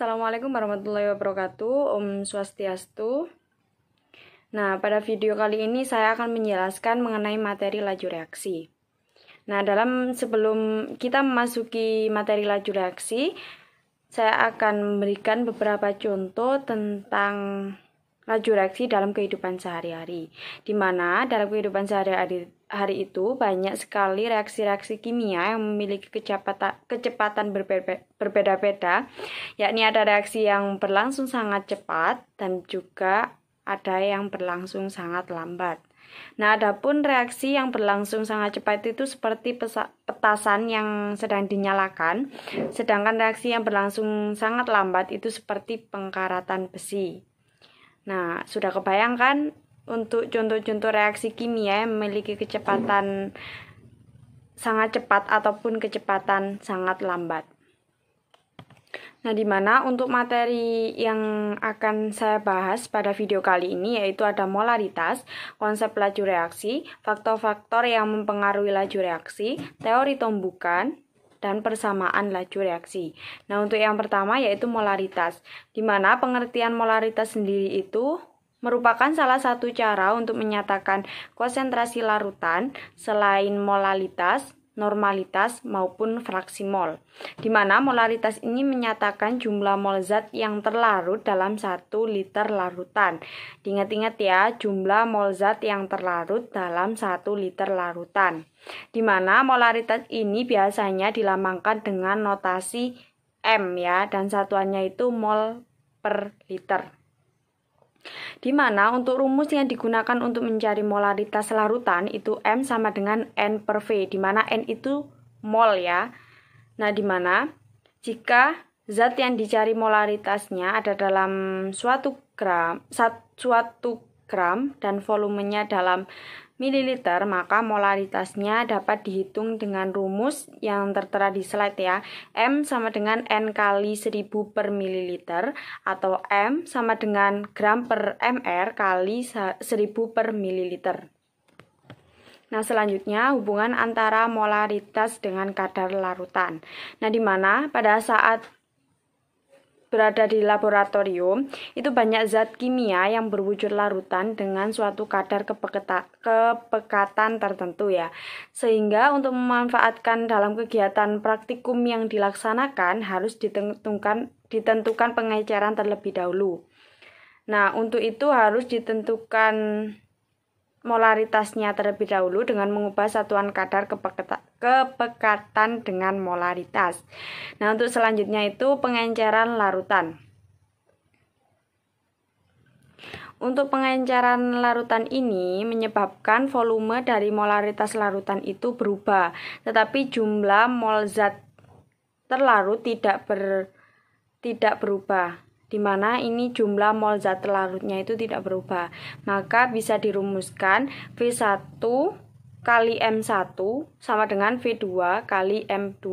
Assalamualaikum warahmatullahi wabarakatuh. Om Swastiastu. Nah, pada video kali ini saya akan menjelaskan mengenai materi laju reaksi. Nah, sebelum kita memasuki materi laju reaksi, saya akan memberikan beberapa contoh tentang laju reaksi dalam kehidupan sehari-hari. Di mana dalam kehidupan sehari-hari itu banyak sekali reaksi-reaksi kimia yang memiliki kecepatan berbeda-beda, yakni ada reaksi yang berlangsung sangat cepat dan juga ada yang berlangsung sangat lambat. Nah, adapun reaksi yang berlangsung sangat cepat itu seperti petasan yang sedang dinyalakan, sedangkan reaksi yang berlangsung sangat lambat itu seperti pengkaratan besi. Nah, sudah kebayangkan untuk contoh-contoh reaksi kimia yang memiliki kecepatan sangat cepat ataupun kecepatan sangat lambat. Nah, di mana untuk materi yang akan saya bahas pada video kali ini yaitu ada molaritas, konsep laju reaksi, faktor-faktor yang mempengaruhi laju reaksi, teori tumbukan, dan persamaan laju reaksi. Nah, untuk yang pertama yaitu molaritas, di mana pengertian molaritas sendiri itu merupakan salah satu cara untuk menyatakan konsentrasi larutan selain molalitas, normalitas, maupun fraksi mol. Di mana molaritas ini menyatakan jumlah mol zat yang terlarut dalam 1 liter larutan. Diingat-ingat ya, jumlah mol zat yang terlarut dalam 1 liter larutan. Di mana molaritas ini biasanya dilambangkan dengan notasi M ya, dan satuannya itu mol per liter. Di mana untuk rumus yang digunakan untuk mencari molaritas larutan itu M sama dengan N per V, di mana N itu mol ya. Nah, di mana jika zat yang dicari molaritasnya ada dalam suatu gram dan volumenya dalam mililiter, maka molaritasnya dapat dihitung dengan rumus yang tertera di slide ya. M sama dengan N kali 1000 per mililiter, atau M sama dengan gram per mR kali 1000 per mililiter. Nah, selanjutnya hubungan antara molaritas dengan kadar larutan. Nah, di mana pada saat berada di laboratorium, itu banyak zat kimia yang berwujud larutan dengan suatu kadar kepekatan tertentu ya. Sehingga untuk memanfaatkan dalam kegiatan praktikum yang dilaksanakan harus ditentukan pengecaran terlebih dahulu. Nah, untuk itu harus ditentukan molaritasnya terlebih dahulu dengan mengubah satuan kadar kepekatan dengan molaritas. Nah, untuk selanjutnya itu pengenceran larutan. Untuk pengenceran larutan ini menyebabkan volume dari molaritas larutan itu berubah, tetapi jumlah mol zat terlarut tidak berubah, di mana ini jumlah mol zat terlarutnya itu tidak berubah. Maka bisa dirumuskan V1 kali M1 sama dengan V2 kali M2.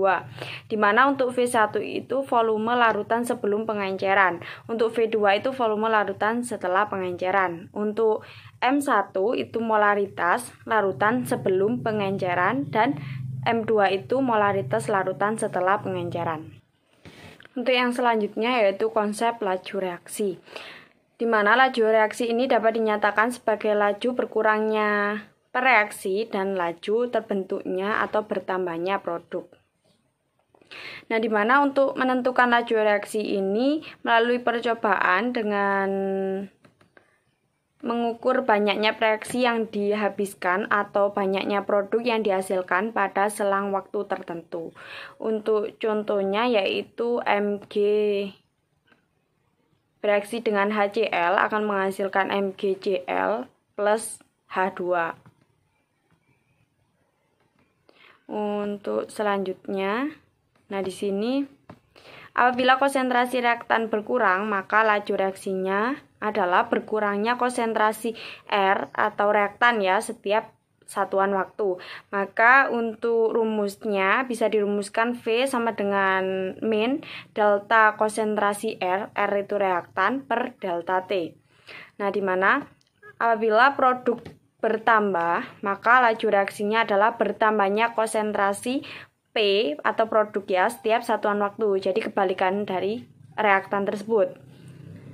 Di mana untuk V1 itu volume larutan sebelum pengenceran. Untuk V2 itu volume larutan setelah pengenceran. Untuk M1 itu molaritas larutan sebelum pengenceran, dan M2 itu molaritas larutan setelah pengenceran. Untuk yang selanjutnya yaitu konsep laju reaksi, di mana laju reaksi ini dapat dinyatakan sebagai laju berkurangnya reaksi dan laju terbentuknya atau bertambahnya produk. Nah, di mana untuk menentukan laju reaksi ini melalui percobaan dengan mengukur banyaknya reaksi yang dihabiskan atau banyaknya produk yang dihasilkan pada selang waktu tertentu. Untuk contohnya yaitu Mg bereaksi dengan HCl akan menghasilkan MgCl plus H2. Untuk selanjutnya, nah di sini apabila konsentrasi reaktan berkurang, maka laju reaksinya adalah berkurangnya konsentrasi R atau reaktan ya setiap satuan waktu. Maka untuk rumusnya bisa dirumuskan V sama dengan min delta konsentrasi R itu reaktan per delta T. Nah, di mana apabila produk bertambah, maka laju reaksinya adalah bertambahnya konsentrasi P atau produk ya setiap satuan waktu. Jadi kebalikan dari reaktan tersebut.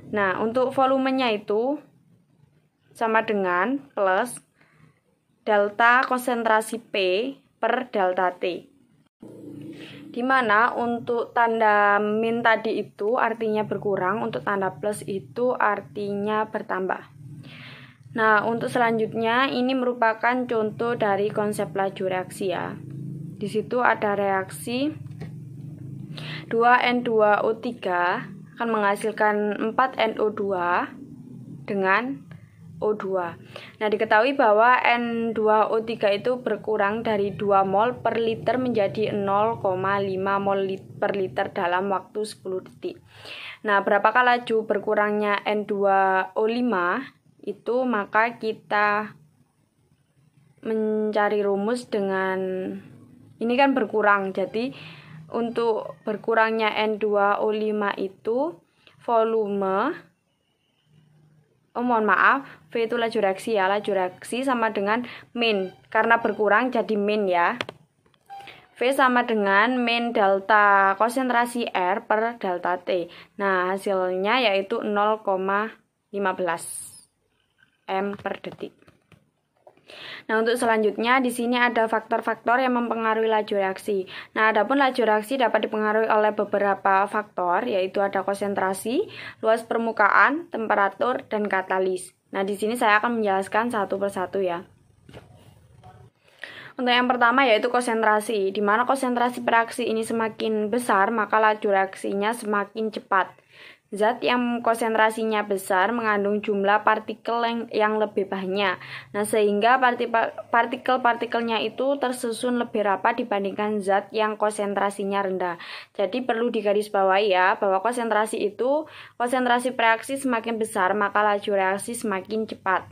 Nah, untuk volumenya itu sama dengan plus delta konsentrasi P per delta T. Dimana untuk tanda min tadi itu artinya berkurang, untuk tanda plus itu artinya bertambah. Nah, untuk selanjutnya ini merupakan contoh dari konsep laju reaksi ya. Di situ ada reaksi 2N2O3 akan menghasilkan 4NO2 dengan O2. Nah, diketahui bahwa N2O3 itu berkurang dari 2 mol per liter menjadi 0,5 mol per liter dalam waktu 10 detik. Nah, berapakah laju berkurangnya N2O5 itu? Maka kita mencari rumus dengan ini kan berkurang. Jadi, untuk berkurangnya N2O5 itu volume V itu laju reaksi ya. Laju reaksi sama dengan min. Karena berkurang jadi min ya. V sama dengan min delta konsentrasi R per delta T. Nah, hasilnya yaitu 0,15 M per detik. Nah, untuk selanjutnya di sini ada faktor-faktor yang mempengaruhi laju reaksi. Nah, adapun laju reaksi dapat dipengaruhi oleh beberapa faktor, yaitu ada konsentrasi, luas permukaan, temperatur, dan katalis. Nah, di sini saya akan menjelaskan satu persatu ya. Untuk yang pertama yaitu konsentrasi, di mana konsentrasi reaksi ini semakin besar, maka laju reaksinya semakin cepat. Zat yang konsentrasinya besar mengandung jumlah partikel yang lebih banyak. Nah, sehingga partikel-partikelnya itu tersusun lebih rapat dibandingkan zat yang konsentrasinya rendah. Jadi perlu digarisbawahi ya, bahwa konsentrasi reaksi semakin besar, maka laju reaksi semakin cepat.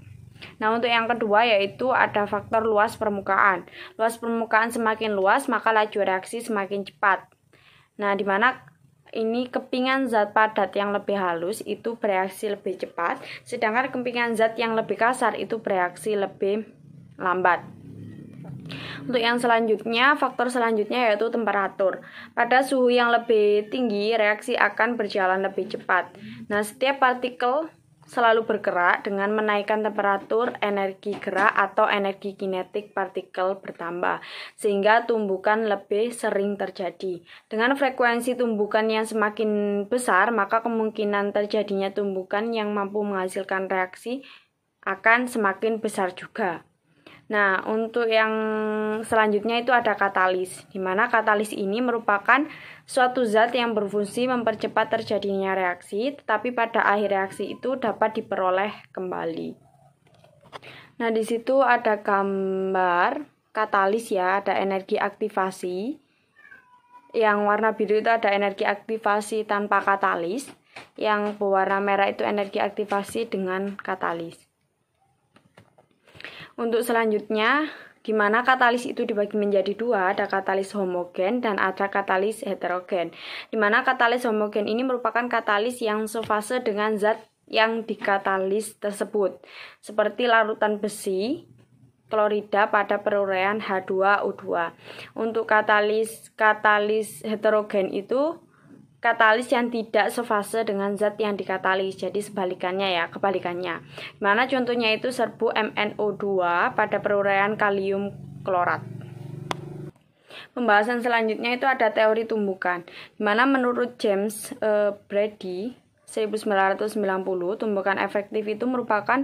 Nah, untuk yang kedua yaitu ada faktor luas permukaan. Luas permukaan semakin luas, maka laju reaksi semakin cepat. Nah, di mana ini kepingan zat padat yang lebih halus itu bereaksi lebih cepat, sedangkan kepingan zat yang lebih kasar itu bereaksi lebih lambat. Untuk yang selanjutnya, faktor selanjutnya yaitu temperatur. Pada suhu yang lebih tinggi, reaksi akan berjalan lebih cepat. Nah, setiap partikel selalu bergerak dengan menaikkan temperatur, energi gerak atau energi kinetik partikel bertambah, sehingga tumbukan lebih sering terjadi. Dengan frekuensi tumbukan yang semakin besar, maka kemungkinan terjadinya tumbukan yang mampu menghasilkan reaksi akan semakin besar juga. Nah, untuk yang selanjutnya itu ada katalis, di mana katalis ini merupakan suatu zat yang berfungsi mempercepat terjadinya reaksi, tetapi pada akhir reaksi itu dapat diperoleh kembali. Nah, di situ ada gambar katalis ya, ada energi aktivasi. Yang warna biru itu ada energi aktivasi tanpa katalis, yang berwarna merah itu energi aktivasi dengan katalis. Untuk selanjutnya, di mana katalis itu dibagi menjadi dua, ada katalis homogen dan ada katalis heterogen. Di mana katalis homogen ini merupakan katalis yang sefase dengan zat yang dikatalis tersebut, seperti larutan besi, klorida pada peruraian H2O2. Untuk katalis heterogen itu katalis yang tidak sefase dengan zat yang dikatalis, jadi kebalikannya. Mana contohnya itu serbu MnO2 pada peruraian kalium klorat. Pembahasan selanjutnya itu ada teori tumbukan, dimana menurut James Brady 1990, tumbukan efektif itu merupakan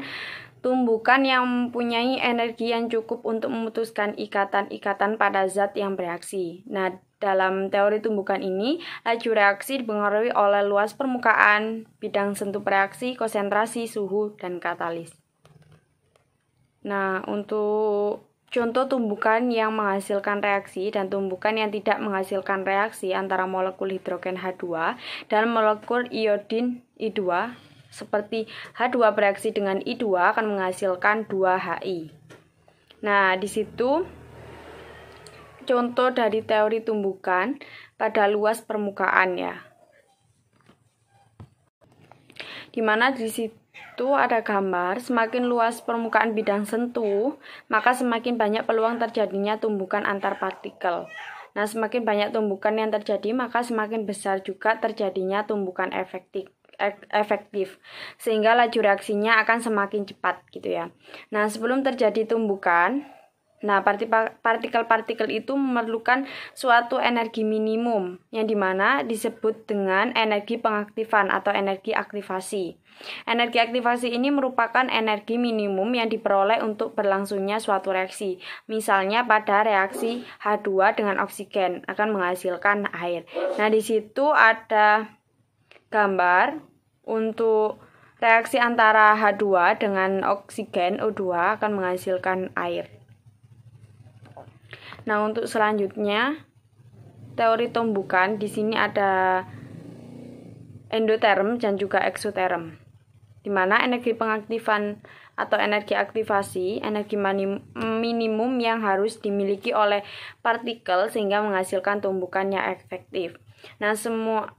tumbukan yang mempunyai energi yang cukup untuk memutuskan ikatan-ikatan pada zat yang bereaksi. Nah, dalam teori tumbukan ini, laju reaksi dipengaruhi oleh luas permukaan, bidang sentuh reaksi, konsentrasi, suhu, dan katalis. Nah, untuk contoh tumbukan yang menghasilkan reaksi dan tumbukan yang tidak menghasilkan reaksi antara molekul hidrogen H2 dan molekul iodin I2, seperti H2 bereaksi dengan I2 akan menghasilkan 2HI. Nah, di situ contoh dari teori tumbukan pada luas permukaan ya. Dimana di situ ada gambar, semakin luas permukaan bidang sentuh, maka semakin banyak peluang terjadinya tumbukan antar partikel. Nah, semakin banyak tumbukan yang terjadi, maka semakin besar juga terjadinya tumbukan efektif, sehingga laju reaksinya akan semakin cepat gitu ya. Nah, sebelum terjadi tumbukan, partikel-partikel itu memerlukan suatu energi minimum yang dimana disebut dengan energi pengaktifan atau energi aktivasi. Energi aktivasi ini merupakan energi minimum yang diperoleh untuk berlangsungnya suatu reaksi. Misalnya pada reaksi H2 dengan oksigen akan menghasilkan air. Nah, di situ ada gambar untuk reaksi antara H2 dengan oksigen O2 akan menghasilkan air. Nah, untuk selanjutnya teori tumbukan, di sini ada endoterm dan juga eksoterm, di mana energi pengaktifan atau energi aktivasi, energi minimum yang harus dimiliki oleh partikel sehingga menghasilkan tumbukan yang efektif. Nah,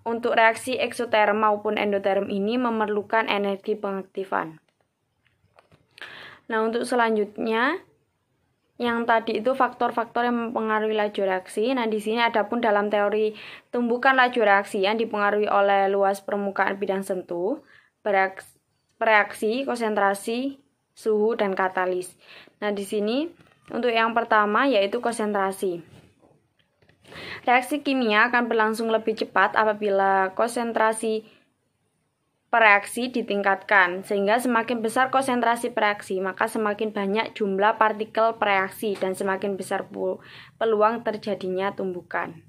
untuk reaksi eksoterm maupun endoterm ini memerlukan energi pengaktifan. Nah, untuk selanjutnya yang tadi itu faktor-faktor yang mempengaruhi laju reaksi. Nah, di sini adapun dalam teori tumbukan laju reaksi yang dipengaruhi oleh luas permukaan bidang sentuh, bereaksi, konsentrasi, suhu, dan katalis. Nah, di sini untuk yang pertama yaitu konsentrasi. Reaksi kimia akan berlangsung lebih cepat apabila konsentrasi pereaksi ditingkatkan, sehingga semakin besar konsentrasi pereaksi, maka semakin banyak jumlah partikel pereaksi dan semakin besar peluang terjadinya tumbukan.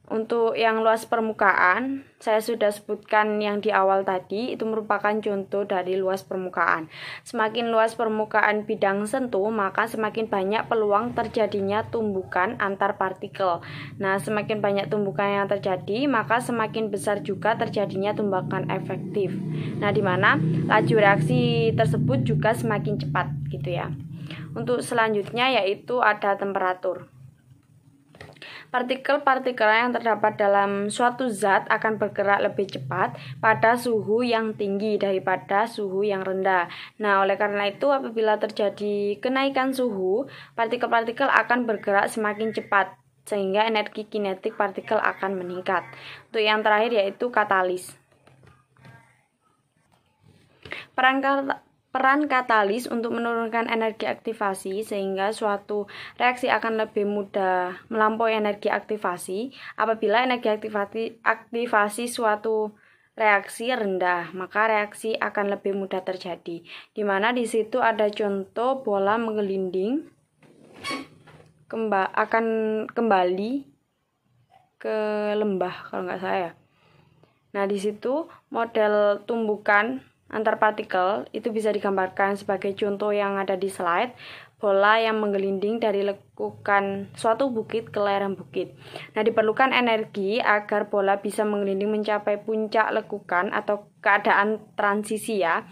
Untuk yang luas permukaan, saya sudah sebutkan yang di awal tadi, itu merupakan contoh dari luas permukaan. Semakin luas permukaan bidang sentuh, maka semakin banyak peluang terjadinya tumbukan antar partikel. Nah, semakin banyak tumbukan yang terjadi, maka semakin besar juga terjadinya tumbukan efektif. Nah, di mana laju reaksi tersebut juga semakin cepat gitu ya. Untuk selanjutnya yaitu ada temperatur. Partikel-partikel yang terdapat dalam suatu zat akan bergerak lebih cepat pada suhu yang tinggi daripada suhu yang rendah. Nah, oleh karena itu apabila terjadi kenaikan suhu, partikel-partikel akan bergerak semakin cepat sehingga energi kinetik partikel akan meningkat. Untuk yang terakhir yaitu katalis. Peran katalis untuk menurunkan energi aktivasi sehingga suatu reaksi akan lebih mudah melampaui energi aktivasi. Apabila energi aktivasi suatu reaksi rendah, maka reaksi akan lebih mudah terjadi. Di mana di situ ada contoh bola menggelinding akan kembali ke lembah kalau nggak salah. Nah, di situ model tumbukan antar partikel itu bisa digambarkan sebagai contoh yang ada di slide. Bola yang menggelinding dari lekukan suatu bukit ke lereng bukit. Nah, diperlukan energi agar bola bisa menggelinding mencapai puncak lekukan atau keadaan transisi ya.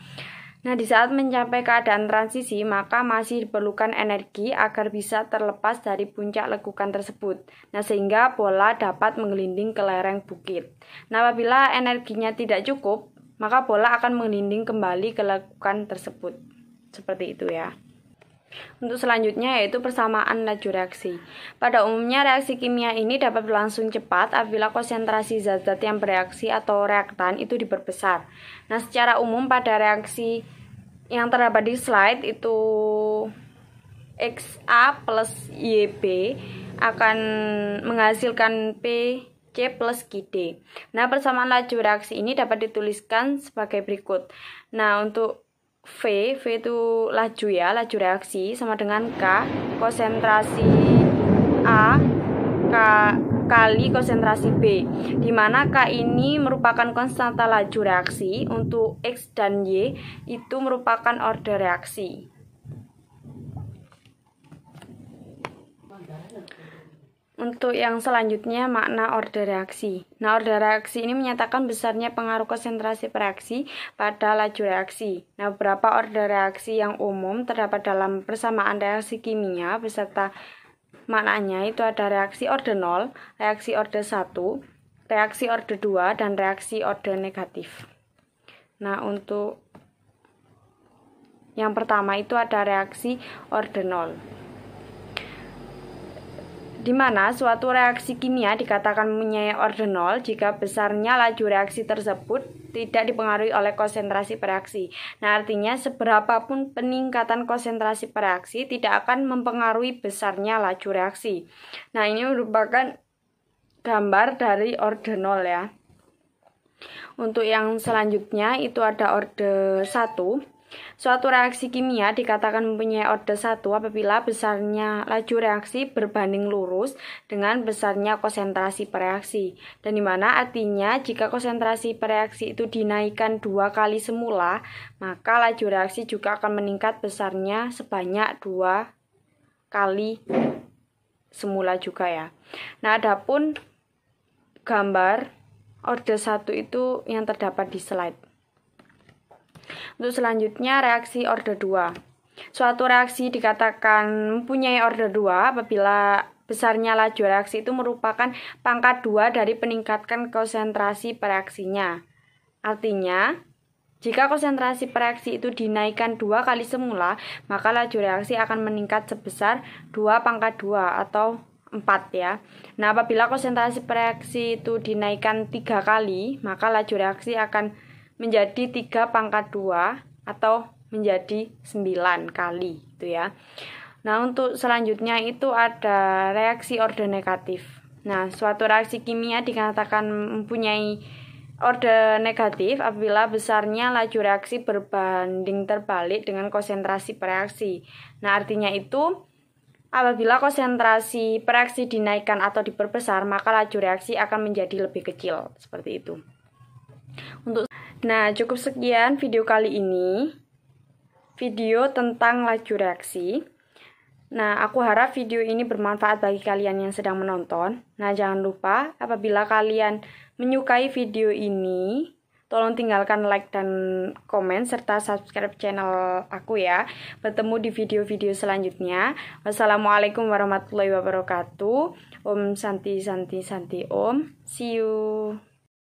Nah, di saat mencapai keadaan transisi, maka masih diperlukan energi agar bisa terlepas dari puncak lekukan tersebut. Nah, sehingga bola dapat menggelinding ke lereng bukit. Nah, apabila energinya tidak cukup, maka bola akan menggelinding kembali ke lekukan tersebut. Seperti itu ya. Untuk selanjutnya yaitu persamaan laju reaksi. Pada umumnya reaksi kimia ini dapat berlangsung cepat apabila konsentrasi zat-zat yang bereaksi atau reaktan itu diperbesar. Nah, secara umum pada reaksi yang terdapat di slide itu XA plus YB akan menghasilkan C plus QD. Nah, persamaan laju reaksi ini dapat dituliskan sebagai berikut. Nah, untuk V itu laju ya, laju reaksi sama dengan K, konsentrasi A, kali konsentrasi B, di mana K ini merupakan konstanta laju reaksi, untuk X dan Y itu merupakan order reaksi. Untuk yang selanjutnya makna order reaksi. Nah, order reaksi ini menyatakan besarnya pengaruh konsentrasi reaksi pada laju reaksi. Nah, beberapa order reaksi yang umum terdapat dalam persamaan reaksi kimia beserta maknanya itu ada reaksi order 0, reaksi order 1, reaksi order 2, dan reaksi order negatif. Nah, untuk yang pertama itu ada reaksi order 0. di mana suatu reaksi kimia dikatakan mempunyai ordenol jika besarnya laju reaksi tersebut tidak dipengaruhi oleh konsentrasi pereaksi. Nah, artinya seberapapun peningkatan konsentrasi pereaksi tidak akan mempengaruhi besarnya laju reaksi. Nah, ini merupakan gambar dari ordenol ya. Untuk yang selanjutnya itu ada orde 1. Suatu reaksi kimia dikatakan mempunyai orde 1 apabila besarnya laju reaksi berbanding lurus dengan besarnya konsentrasi pereaksi. Dan dimana artinya jika konsentrasi pereaksi itu dinaikkan 2 kali semula, maka laju reaksi juga akan meningkat besarnya sebanyak 2 kali semula juga ya. Nah, adapun gambar orde 1 itu yang terdapat di slide. Untuk selanjutnya reaksi orde 2. Suatu reaksi dikatakan mempunyai orde 2 apabila besarnya laju reaksi itu merupakan pangkat 2 dari peningkatan konsentrasi pereaksinya. Artinya, jika konsentrasi pereaksi itu dinaikkan 2 kali semula, maka laju reaksi akan meningkat sebesar 2 pangkat 2 atau 4 ya. Nah, apabila konsentrasi pereaksi itu dinaikkan 3 kali, maka laju reaksi akan menjadi 3 pangkat 2 atau menjadi 9 kali gitu ya. Nah, untuk selanjutnya itu ada reaksi orde negatif. Nah, suatu reaksi kimia dikatakan mempunyai orde negatif apabila besarnya laju reaksi berbanding terbalik dengan konsentrasi pereaksi. Nah, artinya itu apabila konsentrasi pereaksi dinaikkan atau diperbesar, maka laju reaksi akan menjadi lebih kecil, seperti itu. Nah, cukup sekian video kali ini, video tentang laju reaksi. Nah, aku harap video ini bermanfaat bagi kalian yang sedang menonton. Nah, jangan lupa apabila kalian menyukai video ini, tolong tinggalkan like dan komen serta subscribe channel aku ya. Bertemu di video-video selanjutnya. Wassalamualaikum warahmatullahi wabarakatuh. Om Santi Santi Santi Om. See you.